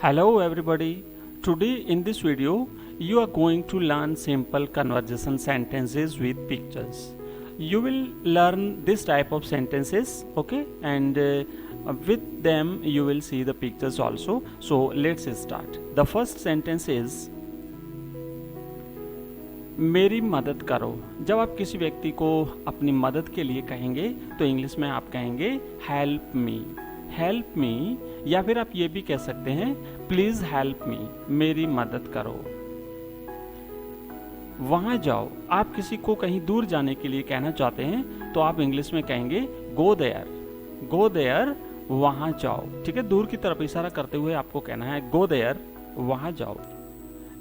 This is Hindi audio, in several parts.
Hello everybody. Today in this video you are going to learn simple conversation sentences with pictures. You will learn this type of sentences, okay, and with them you will see the pictures also. So let's start. The first sentence is मेरी मदद करो। जब आप किसी व्यक्ति को अपनी मदद के लिए कहेंगे तो इंग्लिश में आप कहेंगे हेल्प मी, हेल्प मी, या फिर आप ये भी कह सकते हैं प्लीज हेल्प मी, मेरी मदद करो। वहां जाओ, आप किसी को कहीं दूर जाने के लिए कहना चाहते हैं तो आप इंग्लिश में कहेंगे गो देयर, गो देयर, वहां जाओ। ठीक है, दूर की तरफ इशारा करते हुए आपको कहना है गो देयर, वहां जाओ।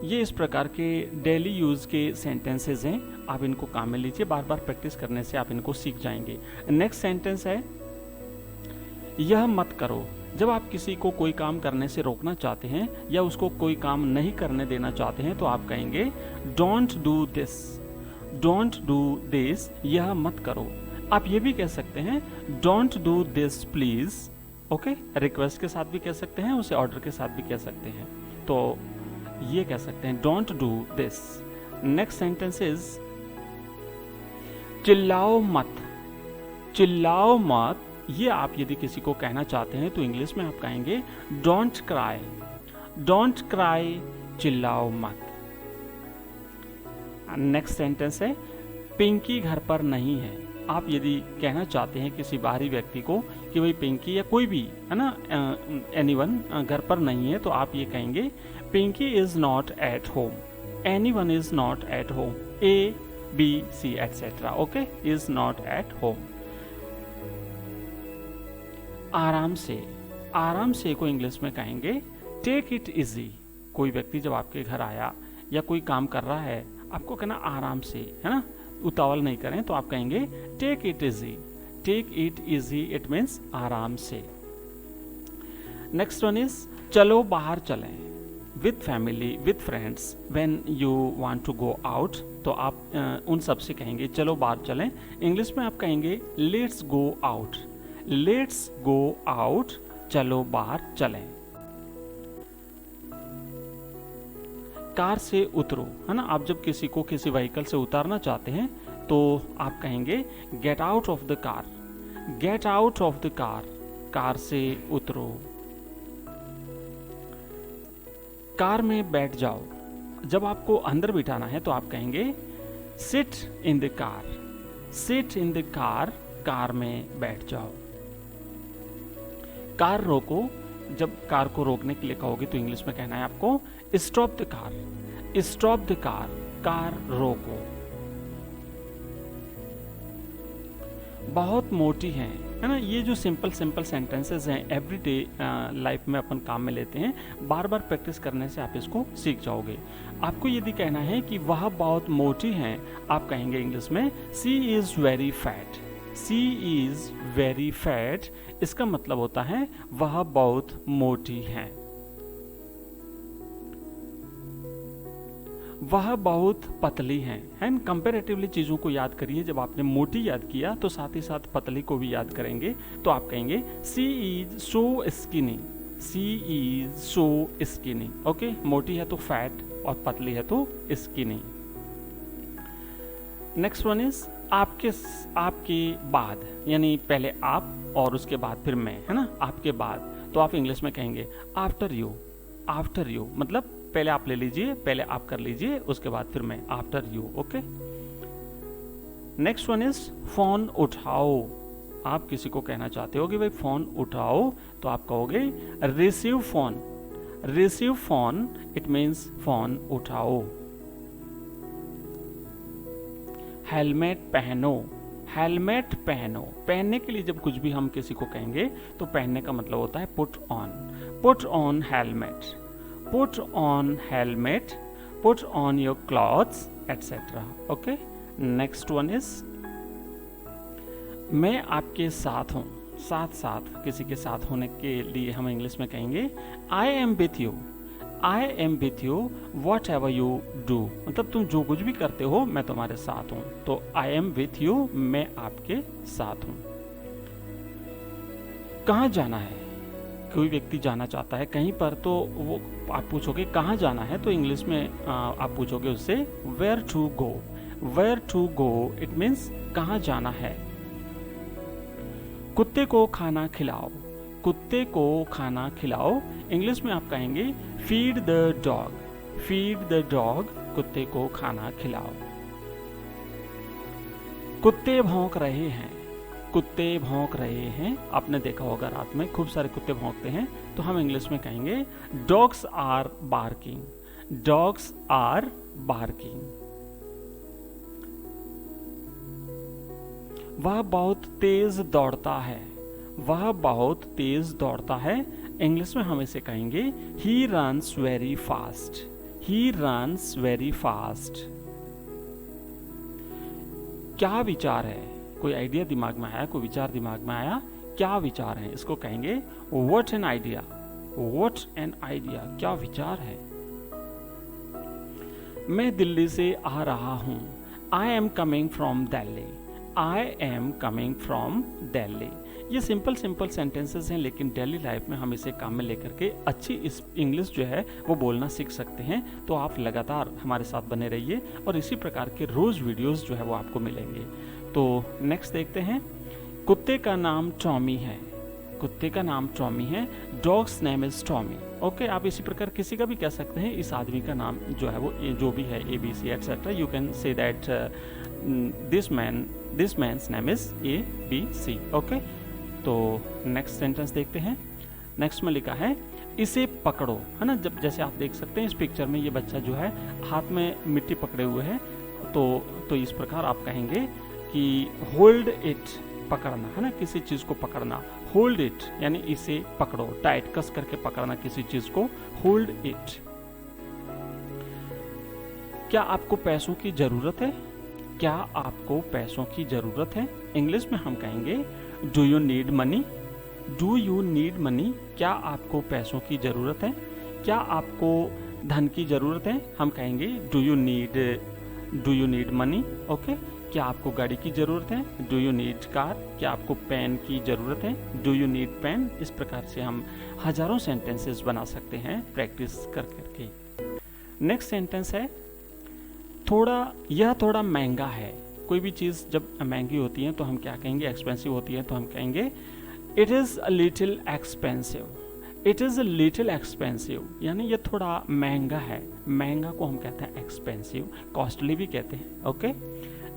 ये इस प्रकार के डेली यूज के सेंटेंसेस हैं, आप इनको काम में लीजिए, बार बार प्रैक्टिस करने से आप इनको सीख जाएंगे। नेक्स्ट सेंटेंस है यह मत करो। जब आप किसी को कोई काम करने से रोकना चाहते हैं या उसको कोई काम नहीं करने देना चाहते हैं तो आप कहेंगे don't do this, don't do this, यह मत करो। आप ये भी कह सकते हैं don't do this please, okay, request के साथ भी कह सकते हैं, उसे ऑर्डर के साथ भी कह सकते हैं। तो ये कह सकते हैं don't do this. Next sentence is चिल्लाओ मत, चिल्लाओ मत। ये आप यदि किसी को कहना चाहते हैं तो इंग्लिश में आप कहेंगे डोंट क्राई, डोंट क्राई, चिल्लाओ मत। नेक्स्ट सेंटेंस है पिंकी घर पर नहीं है। आप यदि कहना चाहते हैं किसी बाहरी व्यक्ति को कि भाई पिंकी या कोई भी है ना, एनीवन घर पर नहीं है, तो आप ये कहेंगे Pinky is not at home, anyone is not at home, A B C etcetera, okay, is not at home. आराम से, आराम से को इंग्लिश में कहेंगे टेक इट इजी। कोई व्यक्ति जब आपके घर आया या कोई काम कर रहा है, आपको कहना आराम से, है ना, उतावल नहीं करें, तो आप कहेंगे take it easy, take it easy, it means आराम से। नेक्स्ट वन इज चलो बाहर चलें, with family, with friends, when you want to go out, तो आप उन सब से कहेंगे चलो बाहर चलें। इंग्लिश में आप कहेंगे let's go out, let's go out, चलो बाहर चलें। कार से उतरो, है ना, आप जब किसी को किसी व्हीकल से उतारना चाहते हैं तो आप कहेंगे get out of the car, get out of the car, car से उतरो। कार में बैठ जाओ। जब आपको अंदर बिठाना है तो आप कहेंगे sit in the car, sit in the car, car में बैठ जाओ। कार रोको, जब कार को रोकने के लिए कहोगे तो इंग्लिश में कहना है आपको stop the car, stop the car, car रोको। बहुत मोटी है ना, ये जो सिंपल सिंपल सेंटेंसेस हैं एवरीडे लाइफ में अपन काम में लेते हैं, बार बार प्रैक्टिस करने से आप इसको सीख जाओगे। आपको यदि कहना है कि वह बहुत मोटी है, आप कहेंगे इंग्लिश में she is very fat, she is very fat, इसका मतलब होता है वह बहुत मोटी है। वह बहुत पतली है, एंड कंपैरेटिवली चीज़ों को याद करिए। जब आपने मोटी याद किया तो साथ ही साथ पतली को भी याद करेंगे, तो आप कहेंगे she is so skinny, she is so skinny, okay, मोटी है तो फैट और पतली है तो स्किनी। नेक्स्ट वन इज आपके, आपके बाद, यानी पहले आप और उसके बाद फिर मैं, है ना, आपके बाद, तो आप इंग्लिश में कहेंगे आफ्टर यू, आफ्टर यू, मतलब पहले आप ले लीजिए, पहले आप कर लीजिए, उसके बाद फिर मैं, after you, okay. Next one is phone उठाओ। आप किसी को कहना चाहते हो कि भाई फोन उठाओ, तो आप कहोगे receive phone, receive phone, it means phone उठाओ। हेलमेट पहनो, हेलमेट पहनो, पहनने के लिए जब कुछ भी हम किसी को कहेंगे तो पहनने का मतलब होता है put on, put on helmet, put on helmet, put on your clothes etcetera, okay. Next one is मैं आपके साथ हूँ। साथ साथ किसी के साथ होने के लिए हम इंग्लिश में कहेंगे I am with you, I am with you what ever you do, मतलब तुम जो कुछ भी करते हो मैं तुम्हारे साथ हूँ, तो आई एम विथ यू, मैं आपके साथ हूँ। कहाँ जाना है, कोई व्यक्ति जाना चाहता है कहीं पर, तो वो आप पूछोगे कहाँ जाना है, तो इंग्लिश में आप पूछोगे उससे where to go. Where to go it means कहाँ जाना है। कुत्ते को खाना खिलाओ। कुत्ते को खाना खिलाओ इंग्लिश में आप कहेंगे feed the dog. Feed the dog, कुत्ते को खाना खिलाओ। कुत्ते भौंक रहे हैं। कुत्ते भौंक रहे हैं, आपने देखा होगा रात में खूब सारे कुत्ते भौंकते हैं, तो हम इंग्लिश में कहेंगे dogs are barking. Dogs are barking. वह बहुत तेज दौड़ता है। वह बहुत तेज दौड़ता है इंग्लिश में हम इसे कहेंगे he runs very fast. He runs very fast. क्या विचार है, कोई आइडिया दिमाग में आया, कोई विचार दिमाग में आया, क्या विचार है, इसको कहेंगे what an idea. What an idea, क्या विचार है। मैं दिल्ली से आ रहा हूं। I am coming from Delhi. I am coming from Delhi. ये सिंपल सेंटेंसेस हैं, लेकिन डेली लाइफ में हम इसे काम में लेकर के अच्छी इस इंग्लिश जो है वो बोलना सीख सकते हैं। तो आप लगातार हमारे साथ बने रहिए और इसी प्रकार के रोज वीडियोस जो है वो आपको मिलेंगे। तो नेक्स्ट देखते हैं। कुत्ते का नाम टॉमी है। कुत्ते का नाम टॉमी है। Dogs name is Tommy. Okay, आप इसी प्रकार किसी का भी कह सकते हैं। इस आदमी का नाम जो है वो जो भी है ABC etcetera, you can say that this man's name is ABC। Okay, तो नेक्स्ट सेंटेंस देखते हैं। नेक्स्ट में लिखा है इसे पकड़ो, है ना। जब जैसे आप देख सकते हैं इस पिक्चर में ये बच्चा जो है हाथ में मिट्टी पकड़े हुए है, तो इस प्रकार आप कहेंगे कि होल्ड इट, पकड़ना, है ना, किसी चीज को पकड़ना। होल्ड इट यानी इसे पकड़ो, टाइट कस करके पकड़ना किसी चीज को, होल्ड इट। क्या आपको पैसों की जरूरत है। क्या आपको पैसों की जरूरत है इंग्लिश में हम कहेंगे do you need money. Do you need money, क्या आपको पैसों की जरूरत है। क्या आपको धन की जरूरत है, हम कहेंगे do you need money. Okay, क्या आपको गाड़ी की जरूरत है, डू यू नीड कार। क्या आपको पेन की जरूरत है, डू यू नीड पेन। इस प्रकार से हम हजारों सेंटेंसेस बना सकते हैं प्रैक्टिस कर करके। नेक्स्ट सेंटेंस है यह थोड़ा महंगा है। कोई भी चीज़ जब महंगी होती है तो हम क्या कहेंगे, एक्सपेंसिव होती है तो हम कहेंगे it is a little expensive. It is a little expensive यानी ये थोड़ा महंगा है। महंगा को हम कहते हैं एक्सपेंसिव, कॉस्टली भी कहते हैं। ओके,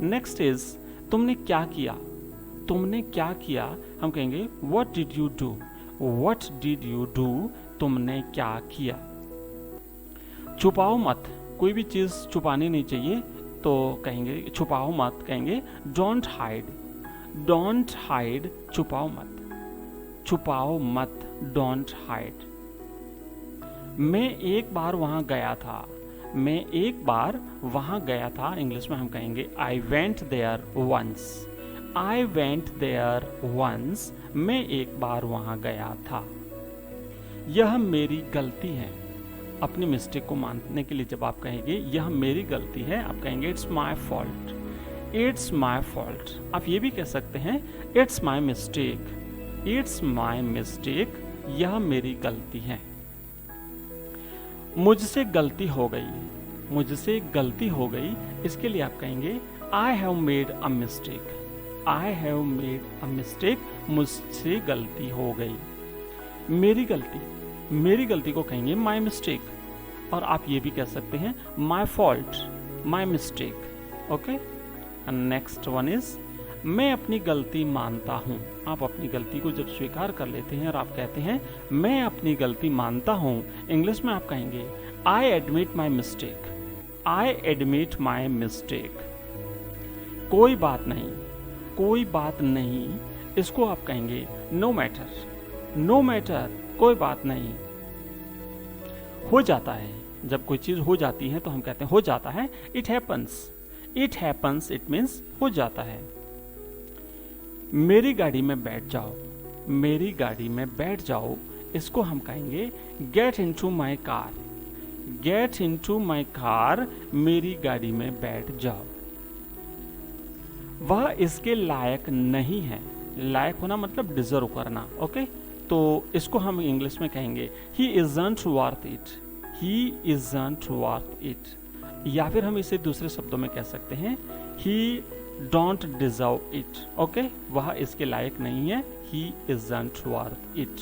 नेक्स्ट इज तुमने क्या किया। तुमने क्या किया हम कहेंगे what did you do. What did you do, तुमने क्या किया। छुपाओ मत, कोई भी चीज़ छुपानी नहीं चाहिए तो कहेंगे छुपाओ मत, कहेंगे डोंट हाइड। डोंट हाइड, छुपाओ मत। छुपाओ मत, डोंट हाइड। मैं एक बार वहां गया था। मैं एक बार वहां गया था इंग्लिश में हम कहेंगे I went there once. I went there once, मैं एक बार वहां गया था। यह मेरी गलती है। अपनी मिस्टेक को मानने के लिए जब आप कहेंगे यह मेरी गलती है, आप कहेंगे it's my fault. It's my fault. आप ये भी कह सकते हैं it's my mistake. It's my mistake, यह मेरी गलती है। मुझसे गलती हो गई। मुझसे गलती हो गई, इसके लिए आप कहेंगे I have made a mistake. I have made a mistake, मुझसे गलती हो गई। मेरी गलती, मेरी गलती को कहेंगे माई मिस्टेक, और आप ये भी कह सकते हैं my fault, my mistake. Okay, next one is मैं अपनी गलती मानता हूँ। आप अपनी गलती को जब स्वीकार कर लेते हैं और आप कहते हैं मैं अपनी गलती मानता हूँ, इंग्लिश में आप कहेंगे I admit my mistake. I admit my mistake. कोई बात नहीं, कोई बात नहीं, इसको आप कहेंगे नो मैटर। नो मैटर, कोई बात नहीं। हो जाता है, जब कोई चीज हो जाती है तो हम कहते हैं हो जाता है, it happens. It happens, it means हो जाता है। मेरी गाड़ी में बैठ जाओ। मेरी गाड़ी में बैठ जाओ, इसको हम कहेंगे get into my car. Get into my car, मेरी गाड़ी में बैठ जाओ। वह इसके लायक नहीं है। लायक होना मतलब डिजर्व करना। ओके, तो इसको हम इंग्लिश में कहेंगे he isn't worth it, he isn't worth it. या फिर हम इसे दूसरे शब्दों में कह सकते हैं ही डोंट डिजर्व इट। ओके, वह इसके लायक नहीं है, ही इजंट वर्थ इट।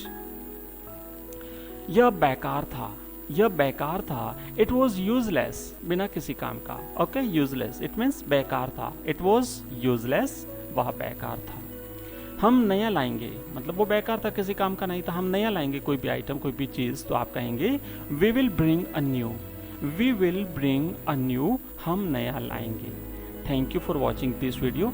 यह बेकार था, यह बेकार था। इट वॉज यूजलेस, बिना किसी काम का। ओके, यूजलेस इट मीन्स बेकार था। इट वॉज यूजलेस, वह बेकार था। हम नया लाएंगे, मतलब वो बेकार था, किसी काम का नहीं था। हम नया लाएंगे कोई भी आइटम, कोई भी चीज़, तो आप कहेंगे we will bring a new, we will bring a new, हम नया लाएंगे। Thank you for watching this video.